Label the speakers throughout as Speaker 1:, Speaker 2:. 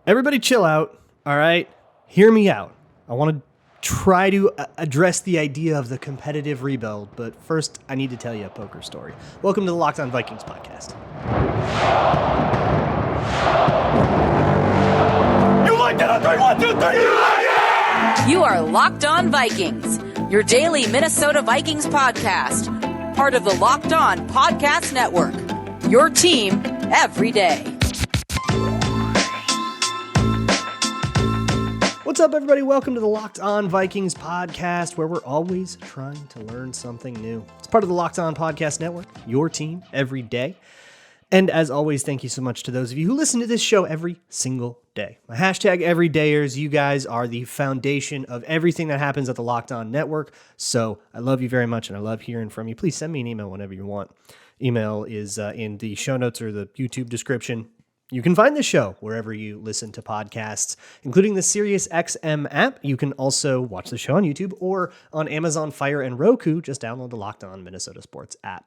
Speaker 1: Everybody chill out, all right? Hear me out. I want to try to address the idea of the competitive rebuild, but first I need to tell you a poker story. Welcome to the Locked On Vikings podcast.
Speaker 2: You like that? 3, 1, 2, 3. You like it?
Speaker 3: You are Locked On Vikings, your daily Minnesota Vikings podcast, part of the Locked On Podcast Network, your team every day.
Speaker 1: What's up, everybody? Welcome to the Locked On Vikings podcast, where we're always trying to learn something new. It's part of the Locked On Podcast Network, your team every day. And as always, thank you so much to those of you who listen to this show every single day. My hashtag everydayers, you guys are the foundation of everything that happens at the Locked On Network. So I love you very much, and I love hearing from you. Please send me an email whenever you want. Email is in the show notes or the YouTube description. You can find the show wherever you listen to podcasts, including the SiriusXM app. You can also watch the show on YouTube or on Amazon Fire and Roku. Just download the Locked On Minnesota Sports app.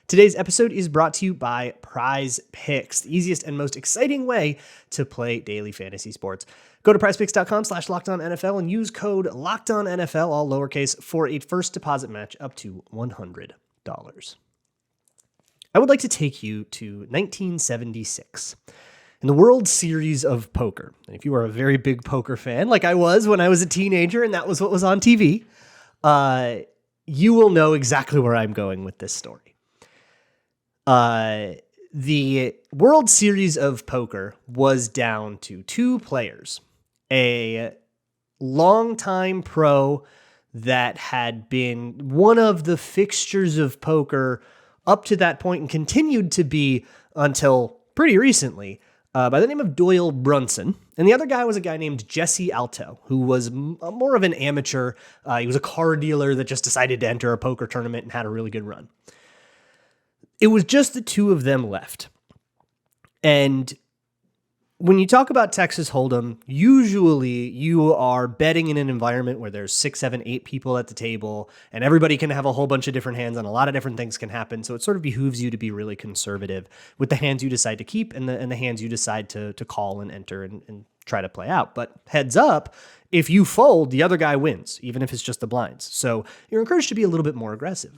Speaker 1: Today's episode is brought to you by PrizePicks, the easiest and most exciting way to play daily fantasy sports. Go to prizepicks.com/LockedOnNFL and use code LockedOnNFL, all lowercase, for a first deposit match up to $100. I would like to take you to 1976 in the World Series of Poker. And if you are a very big poker fan, like I was when I was a teenager and that was what was on TV, you will know exactly where I'm going with this story. The World Series of Poker was down to two players, a longtime pro that had been one of the fixtures of poker up to that point and continued to be until pretty recently, by the name of Doyle Brunson. And the other guy was a guy named Jase Alto, who was more of an amateur. He was a car dealer that just decided to enter a poker tournament and had a really good run. It was just the two of them left. And when you talk about Texas Hold'em, usually you are betting in an environment where there's 6, 7, 8 people at the table, and everybody can have a whole bunch of different hands, and a lot of different things can happen. So it sort of behooves you to be really conservative with the hands you decide to keep and the hands you decide to call and enter and try to play out. But heads up, if you fold, the other guy wins, even if it's just the blinds. So you're encouraged to be a little bit more aggressive.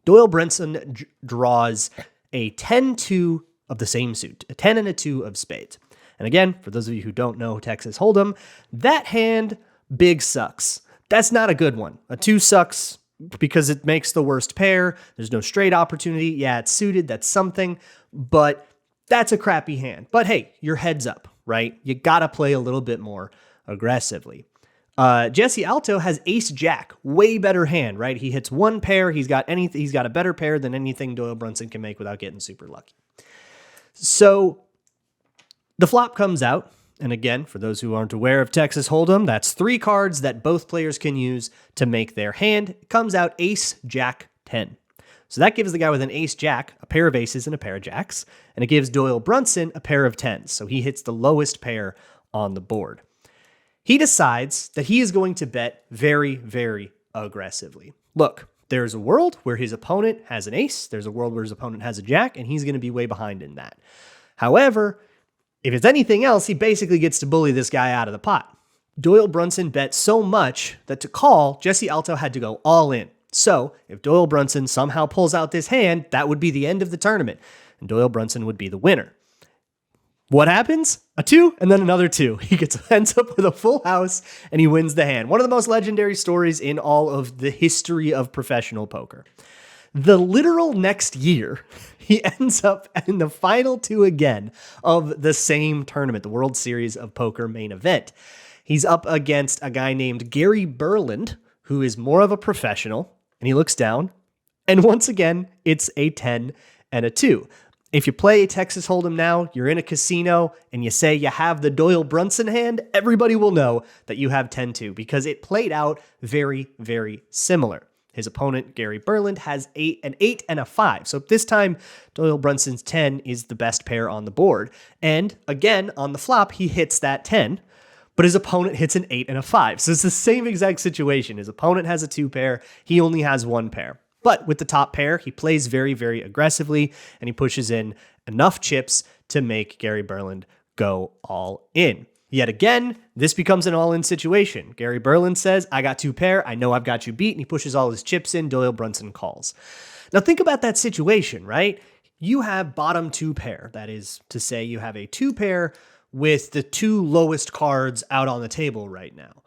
Speaker 1: Doyle Brunson draws a 10-2 of the same suit, a 10 and a 2 of spades. And again, for those of you who don't know Texas Hold'em, that hand big sucks. That's not a good one. A 2 sucks because it makes the worst pair. There's no straight opportunity. Yeah, it's suited. That's something, but that's a crappy hand. But hey, your head's up, right? You got to play a little bit more aggressively. Jase Alto has ace jack, way better hand, right? He hits one pair. He's got a better pair than anything Doyle Brunson can make without getting super lucky. So the flop comes out. And again, for those who aren't aware of Texas Hold'em, that's 3 cards that both players can use to make their hand. It comes out ace, jack, 10. So that gives the guy with an ace jack a pair of aces and a pair of jacks. And it gives Doyle Brunson a pair of 10s. So he hits the lowest pair on the board. He decides that he is going to bet very, very aggressively. Look, there's a world where his opponent has an ace. There's a world where his opponent has a jack, and he's going to be way behind in that. However, if it's anything else, he basically gets to bully this guy out of the pot. Doyle Brunson bet so much that to call, Jase Alto had to go all in. So if Doyle Brunson somehow pulls out this hand, that would be the end of the tournament, and Doyle Brunson would be the winner. What happens? A 2 and then another 2. He ends up with a full house and he wins the hand. One of the most legendary stories in all of the history of professional poker. The literal next year, he ends up in the final 2 again of the same tournament, the World Series of Poker main event. He's up against a guy named Gary Berland, who is more of a professional, and he looks down, and once again, it's a 10 and a 2. If you play Texas Hold'em now, you're in a casino, and you say you have the Doyle Brunson hand, everybody will know that you have 10-2 because it played out very, very similar. His opponent, Gary Berland, has an 8 and a 5. So this time, Doyle Brunson's 10 is the best pair on the board. And again, on the flop, he hits that 10, but his opponent hits an 8 and a 5. So it's the same exact situation. His opponent has a 2 pair. He only has 1 pair. But with the top pair, he plays very, very aggressively, and he pushes in enough chips to make Gary Berland go all in. Yet again, this becomes an all-in situation. Gary Berlin says, I got 2 pair. I know I've got you beat. And he pushes all his chips in. Doyle Brunson calls. Now think about that situation, right? You have bottom 2 pair. That is to say you have a 2 pair with the 2 lowest cards out on the table right now.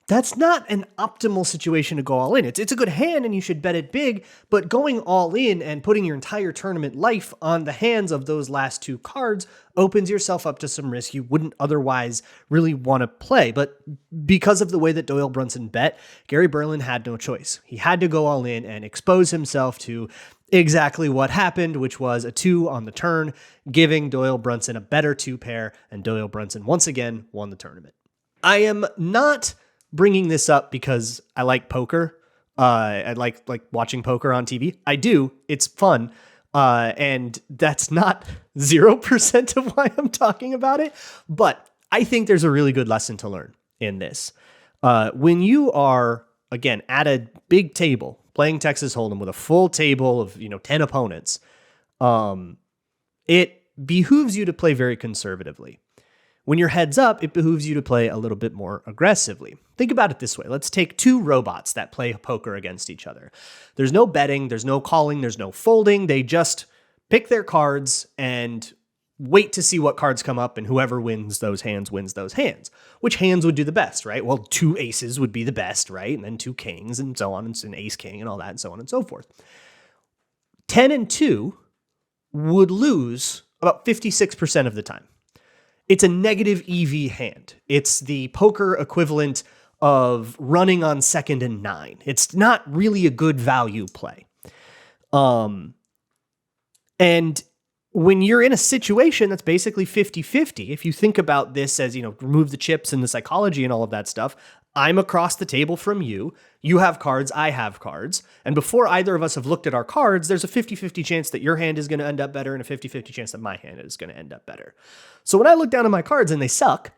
Speaker 1: That's not an optimal situation to go all in. It's a good hand and you should bet it big, but going all in and putting your entire tournament life on the hands of those last 2 cards opens yourself up to some risk you wouldn't otherwise really want to play. But because of the way that Doyle Brunson bet, Gary Berlin had no choice. He had to go all in and expose himself to exactly what happened, which was a 2 on the turn, giving Doyle Brunson a better 2 pair, and Doyle Brunson once again won the tournament. I am not bringing this up because I like poker. I like watching poker on TV. I do. It's fun. And that's not 0% of why I'm talking about it. But I think there's a really good lesson to learn in this. When you are, again, at a big table playing Texas Hold'em with a full table of 10 opponents, it behooves you to play very conservatively. When you're heads up, it behooves you to play a little bit more aggressively. Think about it this way. Let's take 2 robots that play poker against each other. There's no betting, there's no calling, there's no folding. They just pick their cards and wait to see what cards come up, and whoever wins those hands wins those hands. Which hands would do the best, right? Well, 2 aces would be the best, right? And then 2 kings and so on, and an ace king and all that and so on and so forth. 10 and 2 would lose about 56% of the time. It's a negative EV hand. It's the poker equivalent of running on 2nd and 9. It's not really a good value play. And when you're in a situation that's basically 50-50, if you think about this as, remove the chips and the psychology and all of that stuff, I'm across the table from you. You have cards, I have cards. And before either of us have looked at our cards, there's a 50-50 chance that your hand is going to end up better and a 50-50 chance that my hand is going to end up better. So when I look down at my cards and they suck,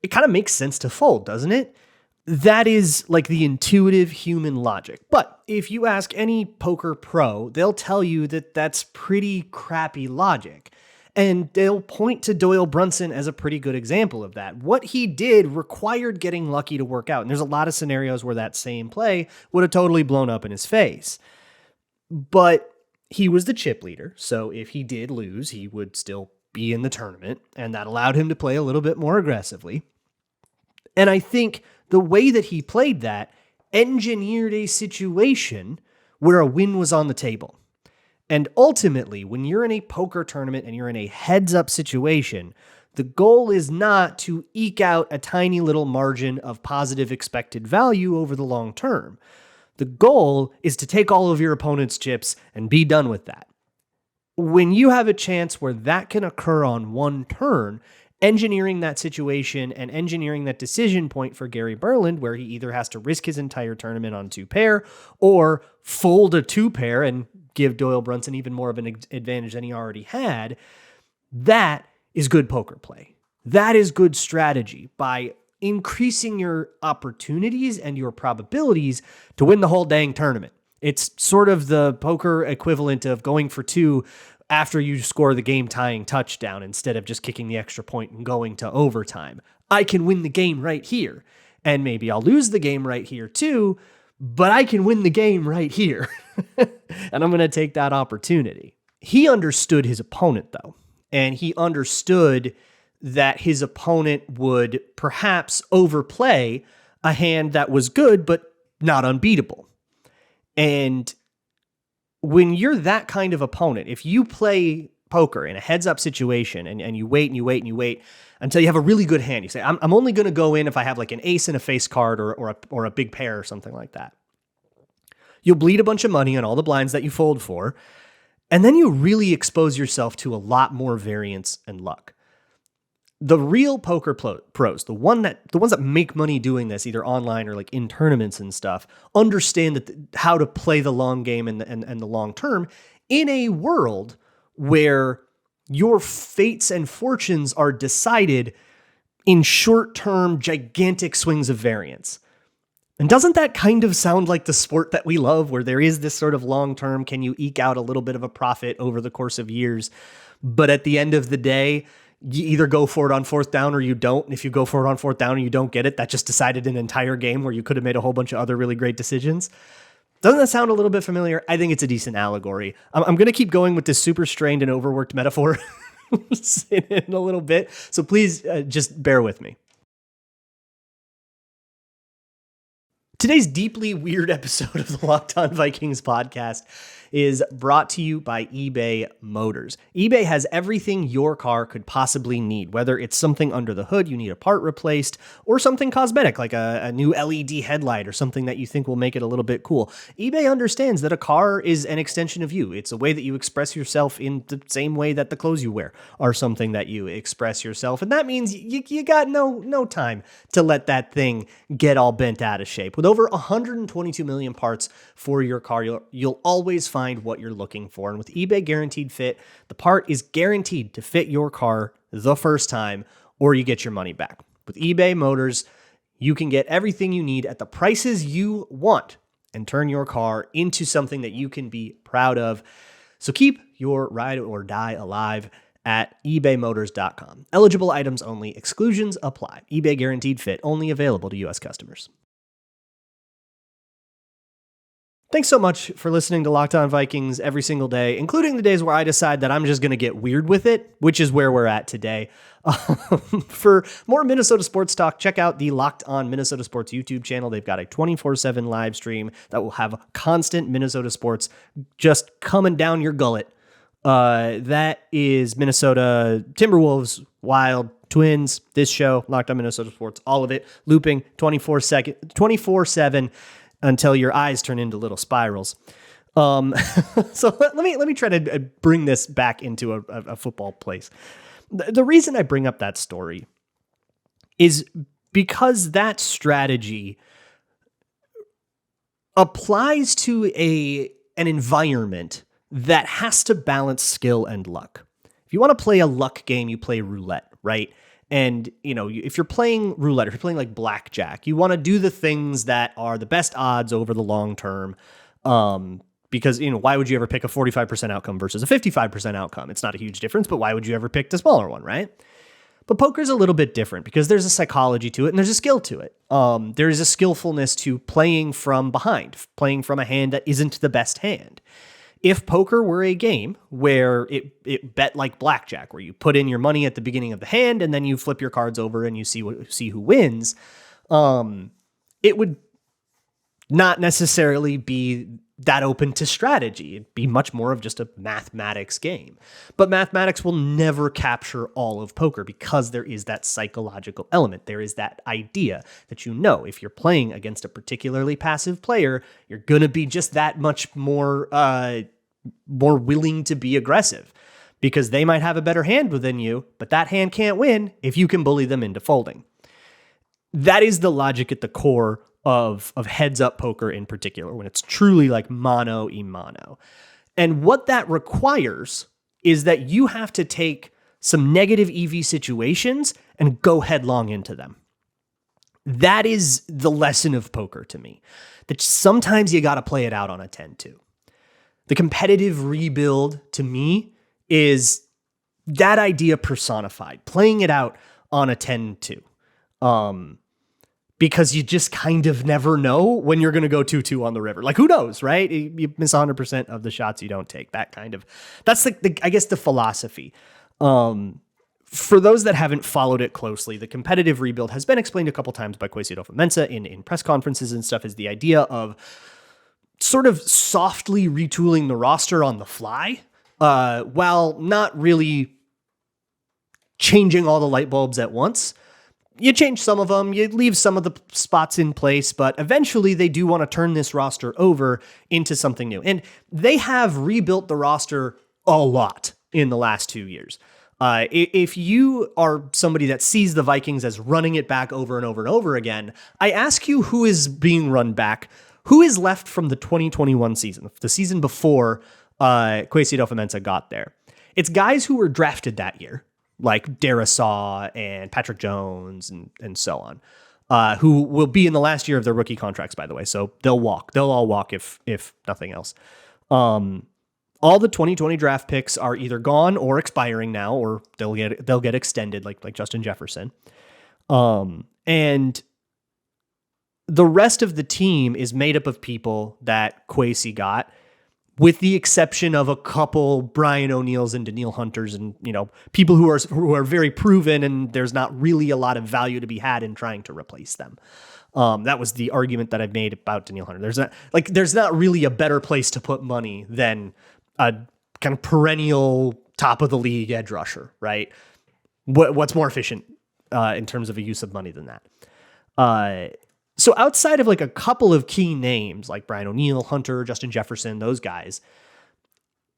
Speaker 1: it kind of makes sense to fold, doesn't it? That is like the intuitive human logic. But if you ask any poker pro, they'll tell you that that's pretty crappy logic. And they'll point to Doyle Brunson as a pretty good example of that. What he did required getting lucky to work out. And there's a lot of scenarios where that same play would have totally blown up in his face. But he was the chip leader. So if he did lose, he would still be in the tournament. And that allowed him to play a little bit more aggressively. And I think the way that he played that engineered a situation where a win was on the table. And ultimately, when you're in a poker tournament and you're in a heads-up situation, the goal is not to eke out a tiny little margin of positive expected value over the long term. The goal is to take all of your opponent's chips and be done with that. When you have a chance where that can occur on one turn, engineering that situation and engineering that decision point for Gary Berlin, where he either has to risk his entire tournament on 2 pair or fold a 2 pair and give Doyle Brunson even more of an advantage than he already had, that is good poker play. That is good strategy. By increasing your opportunities and your probabilities to win the whole dang tournament. It's sort of the poker equivalent of going for 2 after you score the game-tying touchdown instead of just kicking the extra point and going to overtime. I can win the game right here, and maybe I'll lose the game right here too, but I can win the game right here. And I'm going to take that opportunity. He understood his opponent, though, and he understood that his opponent would perhaps overplay a hand that was good, but not unbeatable. And when you're that kind of opponent, if you play poker in a heads-up situation and you wait and you wait and you wait until you have a really good hand, you say, I'm only going to go in if I have like an ace and a face card or a big pair or something like that. You'll bleed a bunch of money on all the blinds that you fold for, and then you really expose yourself to a lot more variance and luck. The real poker pros, the ones that make money doing this, either online or like in tournaments and stuff, understand that how to play the long game and the long term in a world where your fates and fortunes are decided in short-term, gigantic swings of variance. And doesn't that kind of sound like the sport that we love, where there is this sort of long-term, can you eke out a little bit of a profit over the course of years? But at the end of the day, you either go for it on fourth down or you don't. And if you go for it on fourth down and you don't get it, that just decided an entire game where you could have made a whole bunch of other really great decisions. Doesn't that sound a little bit familiar? I think it's a decent allegory. I'm going to keep going with this super strained and overworked metaphor in a little bit. So please just bear with me. Today's deeply weird episode of the Locked On Vikings podcast is brought to you by eBay Motors. eBay has everything your car could possibly need, whether it's something under the hood, you need a part replaced, or something cosmetic like a new LED headlight or something that you think will make it a little bit cool. eBay understands that a car is an extension of you. It's a way that you express yourself in the same way that the clothes you wear are something that you express yourself. And that means you got no time to let that thing get all bent out of shape. With over 122 million parts for your car, you'll always find what you're looking for. And with eBay Guaranteed Fit, the part is guaranteed to fit your car the first time, or you get your money back. With eBay Motors, you can get everything you need at the prices you want and turn your car into something that you can be proud of. So keep your ride or die alive at ebaymotors.com. Eligible items only. Exclusions apply. eBay Guaranteed Fit only available to U.S. customers. Thanks so much for listening to Locked On Vikings every single day, including the days where I decide that I'm just going to get weird with it, which is where we're at today. For more Minnesota sports talk, check out the Locked On Minnesota Sports YouTube channel. They've got a 24/7 live stream that will have constant Minnesota sports just coming down your gullet. That is Minnesota Timberwolves, Wild, Twins, this show, Locked On Minnesota Sports, all of it, looping 24/7. Until your eyes turn into little spirals. So let me try to bring this back into a football place. The reason I bring up that story is because that strategy applies to an environment that has to balance skill and luck. If you want to play a luck game, you play roulette, right? And, if you're playing roulette, if you're playing like blackjack, you want to do the things that are the best odds over the long term. Because, why would you ever pick a 45% outcome versus a 55% outcome? It's not a huge difference, but why would you ever pick the smaller one, right? But poker's a little bit different because there's a psychology to it and there's a skill to it. There is a skillfulness to playing from behind, playing from a hand that isn't the best hand. If poker were a game where it bet like blackjack, where you put in your money at the beginning of the hand and then you flip your cards over and you see who wins, it would not necessarily be that open to strategy. It'd be much more of just a mathematics game. But mathematics will never capture all of poker because there is that psychological element. There is that idea that if you're playing against a particularly passive player, you're going to be just that much more willing to be aggressive because they might have a better hand within you, but that hand can't win if you can bully them into folding. That is the logic at the core of heads up poker in particular, when it's truly like mano a mano. And what that requires is that you have to take some negative EV situations and go headlong into them. That is the lesson of poker to me, that sometimes you got to play it out on a 10-2. The competitive rebuild to me is that idea personified, playing it out on a 10-2. Because you just kind of never know when you're going to go 2-2 on the river. Like, who knows, right? You miss 100% of the shots you don't take. That's I guess the philosophy. For those that haven't followed it closely, the competitive rebuild has been explained a couple times by Kwesi Adofo-Mensah in press conferences and stuff, is the idea of sort of softly retooling the roster on the fly, while not really changing all the light bulbs at once. You change some of them, you leave some of the spots in place, but eventually they do want to turn this roster over into something new. And they have rebuilt the roster a lot in the last 2 years. If you are somebody that sees the Vikings as running it back over and over and over again, I ask you who is being run back, who is left from the 2021 season, the season before Kwesi Adofo-Mensah got there. It's guys who were drafted that year, like Darisaw and Patrick Jones and so on, who will be in the last year of their rookie contracts, by the way. So they'll walk. They'll all walk if nothing else. All the 2020 draft picks are either gone or expiring now, or they'll get extended, like Justin Jefferson. And the rest of the team is made up of people that Kwesi got, with the exception of a couple Brian O'Neills and Daniil Hunters, and people who are very proven, and there's not really a lot of value to be had in trying to replace them. That was the argument that I've made about Daniil Hunter. There's not really a better place to put money than a kind of perennial top of the league edge rusher, right? What's more efficient in terms of a use of money than that? So outside of like a couple of key names like Brian O'Neill, Hunter, Justin Jefferson, those guys,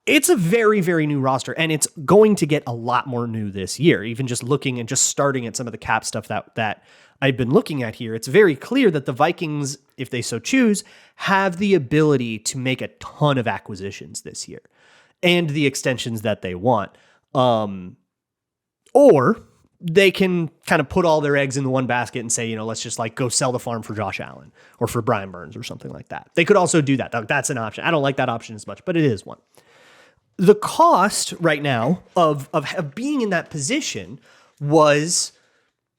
Speaker 1: it's a very, very new roster, and it's going to get a lot more new this year. Even just looking and just starting at some of the cap stuff that I've been looking at here, it's very clear that the Vikings, if they so choose, have the ability to make a ton of acquisitions this year and the extensions that they want. Or they can kind of put all their eggs in the one basket and say, let's just like go sell the farm for Josh Allen or for Brian Burns or something like that. They could also do that. That's an option. I don't like that option as much, but it is one. The cost right now of being in that position was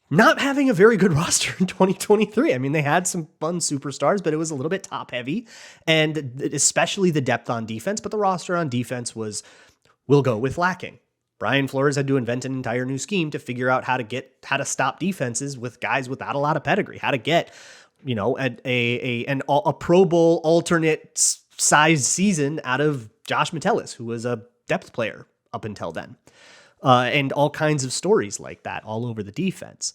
Speaker 1: not having a very good roster in 2023. I mean, they had some fun superstars, but it was a little bit top heavy, and especially the depth on defense, but the roster on defense we'll go with lacking. Brian Flores had to invent an entire new scheme to figure out how to stop defenses with guys without a lot of pedigree, how to get, a Pro Bowl alternate size season out of Josh Metellus, who was a depth player up until then, and all kinds of stories like that all over the defense.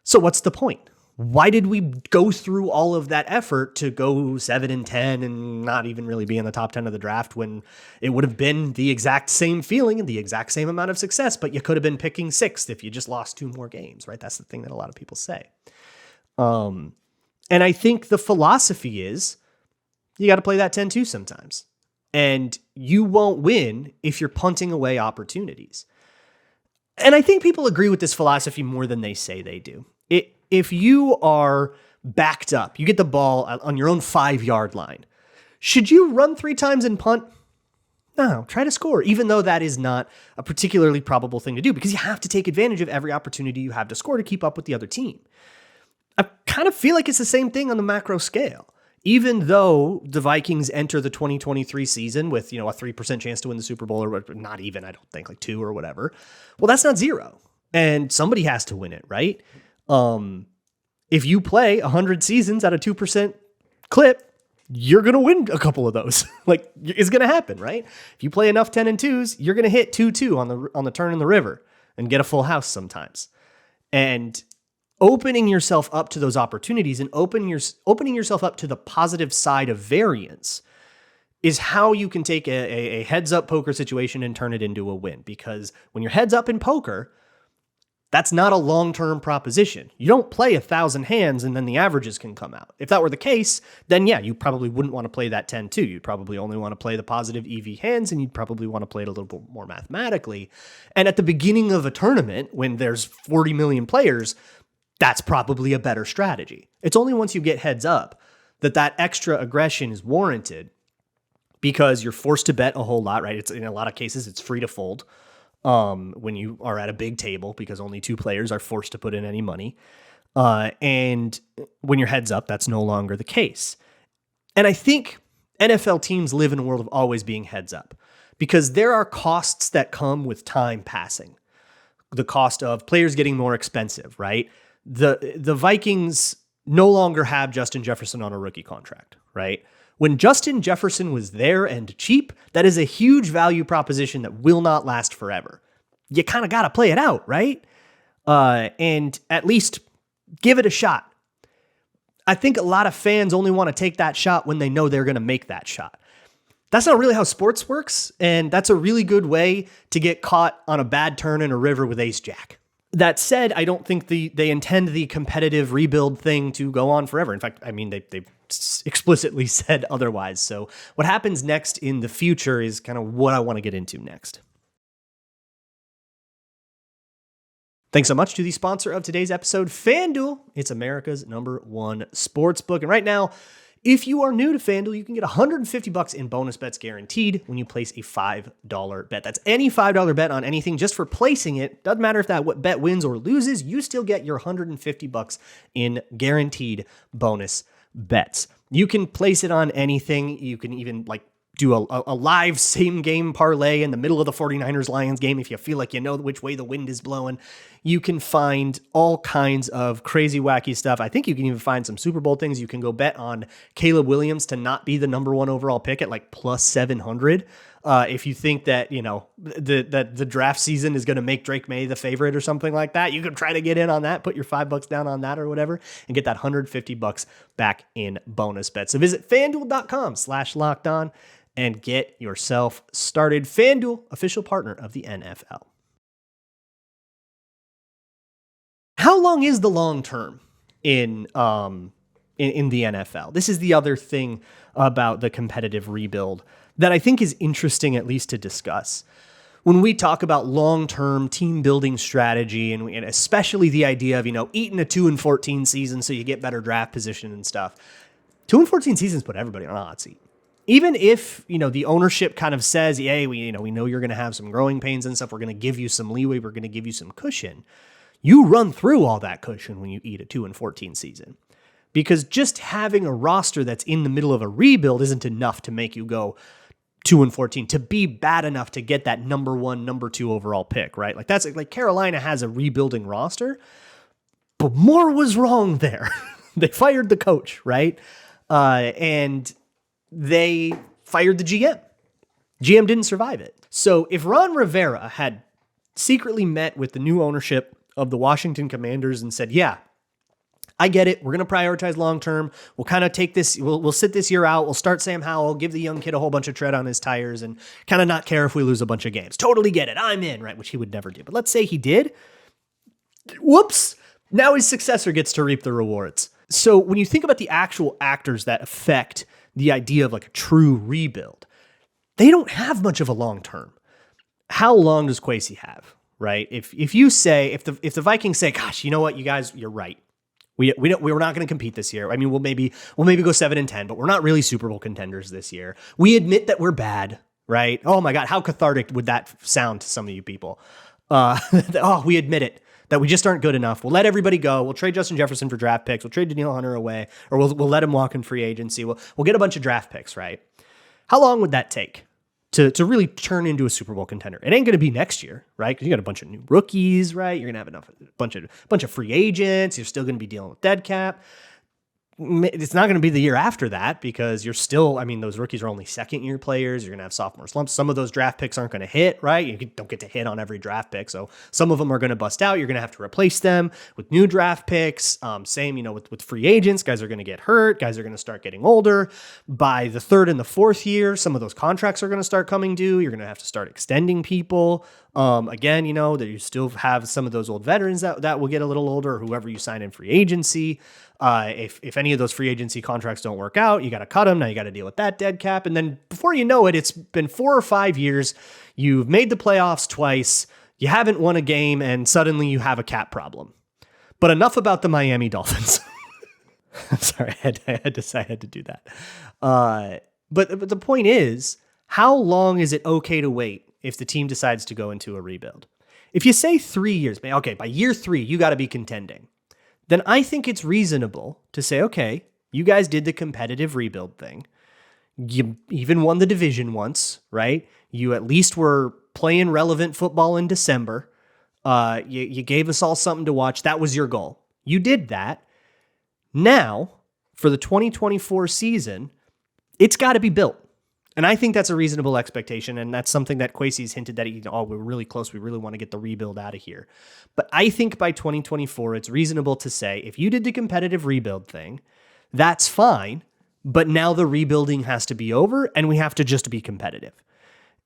Speaker 1: So what's the point? Why did we go through all of that effort to go 7-10 and not even really be in the top 10 of the draft when it would have been the exact same feeling and the exact same amount of success, but you could have been picking 6th if you just lost 2 more games, right? That's the thing that a lot of people say. And I think the philosophy is you got to play that 10-2 sometimes. And you won't win if you're punting away opportunities. And I think people agree with this philosophy more than they say they do. If you are backed up, you get the ball on your own 5-yard line, should you run 3 times and punt? No, try to score, even though that is not a particularly probable thing to do, because you have to take advantage of every opportunity you have to score to keep up with the other team. I kind of feel like it's the same thing on the macro scale. Even though the Vikings enter the 2023 season with, a 3% chance to win the Super Bowl, or not even, I don't think, like 2 or whatever. Well, that's not 0. And somebody has to win it, right? If you play 100 seasons at a 2% clip, you're going to win a couple of those. Like, it's going to happen, right? If you play enough 10-2s, you're going to hit 2-2 on the turn in the river and get a full house sometimes. And opening yourself up to those opportunities and opening yourself up to the positive side of variance is how you can take a heads-up poker situation and turn it into a win. Because when you're heads up in poker, that's not a long-term proposition. You don't play 1,000 hands and then the averages can come out. If that were the case, then yeah, you probably wouldn't want to play that 10-2. You'd probably only want to play the positive EV hands, and you'd probably want to play it a little bit more mathematically. And at the beginning of a tournament, when there's 40 million players, that's probably a better strategy. It's only once you get heads up that extra aggression is warranted, because you're forced to bet a whole lot, right? It's, in a lot of cases, it's free to fold. When you are at a big table, because only 2 players are forced to put in any money. And when you're heads up, that's no longer the case. And I think NFL teams live in a world of always being heads up, because there are costs that come with time passing. The cost of players getting more expensive, right? The Vikings no longer have Justin Jefferson on a rookie contract, right? When Justin Jefferson was there and cheap, that is a huge value proposition that will not last forever. You kind of got to play it out, right? And at least give it a shot. I think a lot of fans only want to take that shot when they know they're going to make that shot. That's not really how sports works, and that's a really good way to get caught on a bad turn in a river with ace jack. That said, I don't think they intend the competitive rebuild thing to go on forever. In fact, I mean, they've explicitly said otherwise. So what happens next in the future is kind of what I want to get into next. Thanks so much to the sponsor of today's episode, FanDuel. It's America's #1 sportsbook. And right now, If you are new to FanDuel, you can get $150 in bonus bets guaranteed when you place a $5 bet. That's any $5 bet on anything just for placing it. Doesn't matter if that bet wins or loses, you still get your $150 in guaranteed bonus bets. You can place it on anything. You can even do a live same game parlay in the middle of the 49ers Lions game if you feel like you know which way the wind is blowing. You can find all kinds of crazy, wacky stuff. I think you can even find some Super Bowl things. You can go bet on Caleb Williams to not be the number one overall pick at like plus 700. If you think that, the draft season is going to make Drake May the favorite or something like that, you can try to get in on that, put your $5 down on that or whatever, and get that $150 back in bonus bets. So visit FanDuel.com/lockedon and get yourself started. FanDuel, official partner of the NFL. How long is the long term in the NFL? This is the other thing about the competitive rebuild that I think is interesting, at least to discuss. When we talk about long-term team building strategy, and especially the idea of, eating a 2-14 season so you get better draft position and stuff, 2-14 seasons put everybody on a hot seat. Even if, the ownership kind of says, hey, we know you're going to have some growing pains and stuff. We're going to give you some leeway. We're going to give you some cushion. You run through all that cushion when you eat a 2-14 season, because just having a roster that's in the middle of a rebuild isn't enough to make you go 2-14, to be bad enough to get that number 1, number 2 overall pick, right? That's like Carolina has a rebuilding roster, but more was wrong there. They fired the coach, right? And they fired the GM. GM didn't survive it. So if Ron Rivera had secretly met with the new ownership of the Washington Commanders and said, yeah, I get it. We're going to prioritize long-term. We'll kind of take this. We'll sit this year out. We'll start Sam Howell, give the young kid a whole bunch of tread on his tires and kind of not care if we lose a bunch of games. Totally get it. I'm in, right? Which he would never do. But let's say he did. Whoops. Now his successor gets to reap the rewards. So when you think about the actual actors that affect the idea of like a true rebuild, they don't have much of a long-term. How long does Kwesi have, right? If the Vikings say, gosh, you know what, you guys, you're right. We're not going to compete this year. I mean, we'll maybe go 7-10, but we're not really Super Bowl contenders this year. We admit that we're bad, right? Oh my God, how cathartic would that sound to some of you people? We admit it, that we just aren't good enough. We'll let everybody go. We'll trade Justin Jefferson for draft picks. We'll trade Danielle Hunter away, or we'll let him walk in free agency. We'll get a bunch of draft picks, right? How long would that take to really turn into a Super Bowl contender? It ain't going to be next year, right? Because you got a bunch of new rookies, right? You're going to have a bunch of free agents. You're still going to be dealing with dead cap. It's not going to be the year after that, because you're still, those rookies are only second-year players. You're going to have sophomore slumps. Some of those draft picks aren't going to hit, right? You don't get to hit on every draft pick. So some of them are going to bust out. You're going to have to replace them with new draft picks. Same, with free agents. Guys are going to get hurt. Guys are going to start getting older. By the third and the fourth year, some of those contracts are going to start coming due. You're going to have to start extending people. Again, that you still have some of those old veterans that will get a little older, or whoever you sign in free agency. If any of those free agency contracts don't work out, you got to cut them. Now you got to deal with that dead cap. And then before you know it, it's been 4 or 5 years. You've made the playoffs twice. You haven't won a game, and suddenly you have a cap problem. But enough about the Miami Dolphins. Sorry, I had to do that. But the point is, how long is it okay to wait if the team decides to go into a rebuild? If you say 3 years, okay, by year 3, you got to be contending. Then I think it's reasonable to say, okay, you guys did the competitive rebuild thing. You even won the division once, right? You at least were playing relevant football in December. You gave us all something to watch. That was your goal. You did that. Now, for the 2024 season, it's got to be built. And I think that's a reasonable expectation, and that's something that Kwesi's hinted that, we're really close. We really want to get the rebuild out of here. But I think by 2024, it's reasonable to say, if you did the competitive rebuild thing, that's fine, but now the rebuilding has to be over, and we have to just be competitive.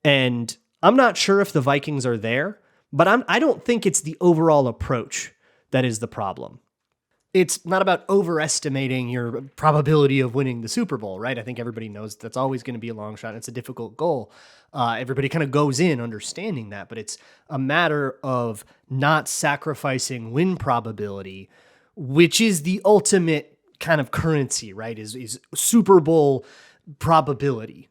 Speaker 1: And I'm not sure if the Vikings are there, but I don't think it's the overall approach that is the problem. It's not about overestimating your probability of winning the Super Bowl, right? I think everybody knows that's always going to be a long shot. It's a difficult goal. Everybody kind of goes in understanding that, but it's a matter of not sacrificing win probability, which is the ultimate kind of currency, right? Is Super Bowl probability.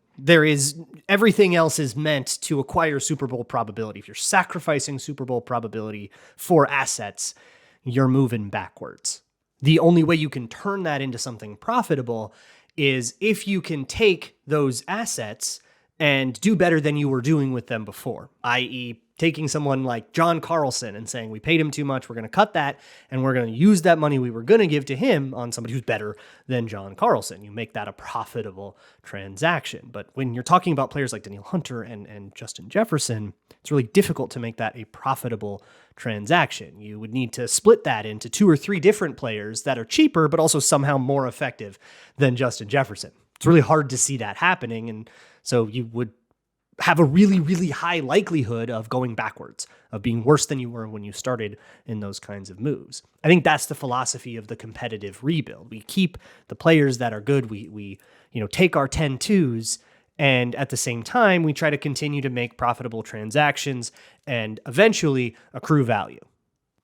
Speaker 1: Everything else is meant to acquire Super Bowl probability. If you're sacrificing Super Bowl probability for assets, you're moving backwards. The only way you can turn that into something profitable is if you can take those assets and do better than you were doing with them before, i.e., taking someone like John Carlson and saying, we paid him too much, we're going to cut that, and we're going to use that money we were going to give to him on somebody who's better than John Carlson. You make that a profitable transaction. But when you're talking about players like Danielle Hunter and Justin Jefferson, it's really difficult to make that a profitable transaction. You would need to split that into 2 or 3 different players that are cheaper, but also somehow more effective than Justin Jefferson. It's really hard to see that happening. And so you would have a really, really high likelihood of going backwards, of being worse than you were when you started in those kinds of moves. I think that's the philosophy of the competitive rebuild. We keep the players that are good. We take our 10-2s, and at the same time, we try to continue to make profitable transactions and eventually accrue value.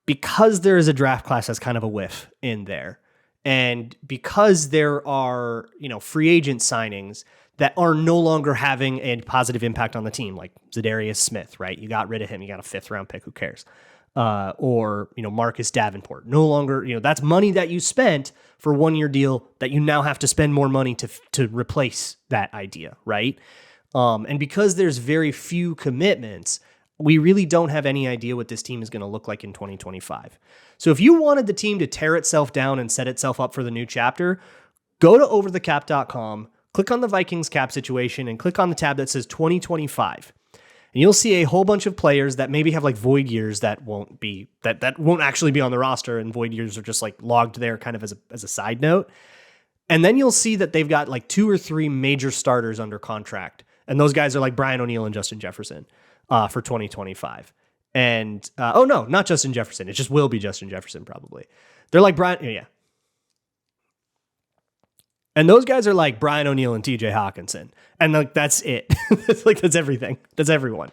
Speaker 1: Because there is a draft class that's kind of a whiff in there, and because there are, free agent signings that are no longer having a positive impact on the team, like Zadarius Smith, right? You got rid of him. You got a 5th round pick. Who cares? Or Marcus Davenport. No longer, that's money that you spent for 1-year deal that you now have to spend more money to replace that idea, right? And because there's very few commitments, we really don't have any idea what this team is going to look like in 2025. So if you wanted the team to tear itself down and set itself up for the new chapter, go to overthecap.com, click on the Vikings cap situation, and click on the tab that says 2025. And you'll see a whole bunch of players that maybe have like void years that won't actually be on the roster, and void years are just like logged there kind of as a side note. And then you'll see that they've got like 2 or 3 major starters under contract. And those guys are like Brian O'Neill and Justin Jefferson for 2025. And, no, not Justin Jefferson. It just will be Justin Jefferson probably. They're like yeah. And those guys are like Brian O'Neill and TJ Hawkinson. And like, that's it. That's everything. That's everyone.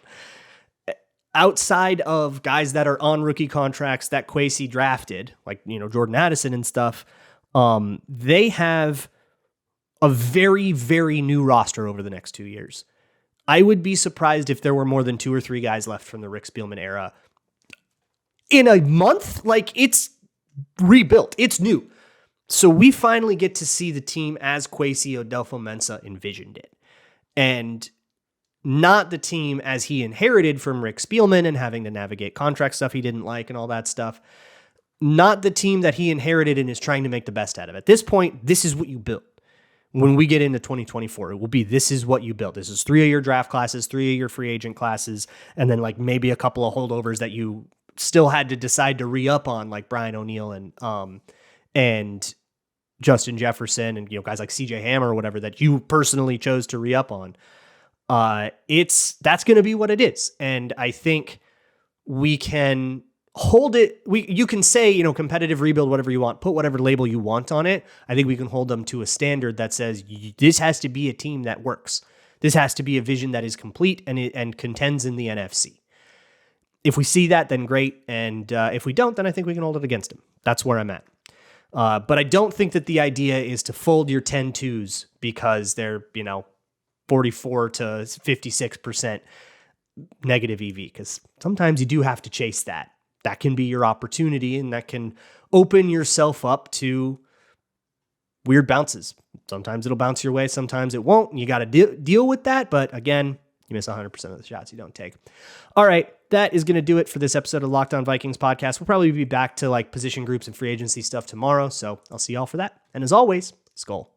Speaker 1: Outside of guys that are on rookie contracts that Kwesi drafted, like, Jordan Addison and stuff, they have a very, very new roster over the next 2 years. I would be surprised if there were more than 2 or 3 guys left from the Rick Spielman era in a month. Like, it's rebuilt. It's new. So we finally get to see the team as Kwesi Adofo-Mensah envisioned it, and not the team as he inherited from Rick Spielman and having to navigate contract stuff he didn't like and all that stuff. Not the team that he inherited and is trying to make the best out of. At this point, this is what you built. When we get into 2024, it will be, this is what you built. This is 3-year draft classes, 3-year free agent classes, and then like maybe a couple of holdovers that you still had to decide to re-up on, like Brian O'Neill and Justin Jefferson and guys like CJ Hammer or whatever that you personally chose to re-up on. That's going to be what it is. And I think we can hold it. You can say, competitive rebuild, whatever you want, put whatever label you want on it. I think we can hold them to a standard that says this has to be a team that works. This has to be a vision that is complete and contends in the NFC. If we see that, then great. And if we don't, then I think we can hold it against them. That's where I'm at. But I don't think that the idea is to fold your 10-2s because they're, 44 to 56% negative EV, because sometimes you do have to chase that. That can be your opportunity, and that can open yourself up to weird bounces. Sometimes it'll bounce your way, sometimes it won't. You got to deal with that. But again, you miss 100% of the shots you don't take. All right, that is going to do it for this episode of Locked On Vikings podcast. We'll probably be back to like position groups and free agency stuff tomorrow, so I'll see y'all for that. And as always, Skol.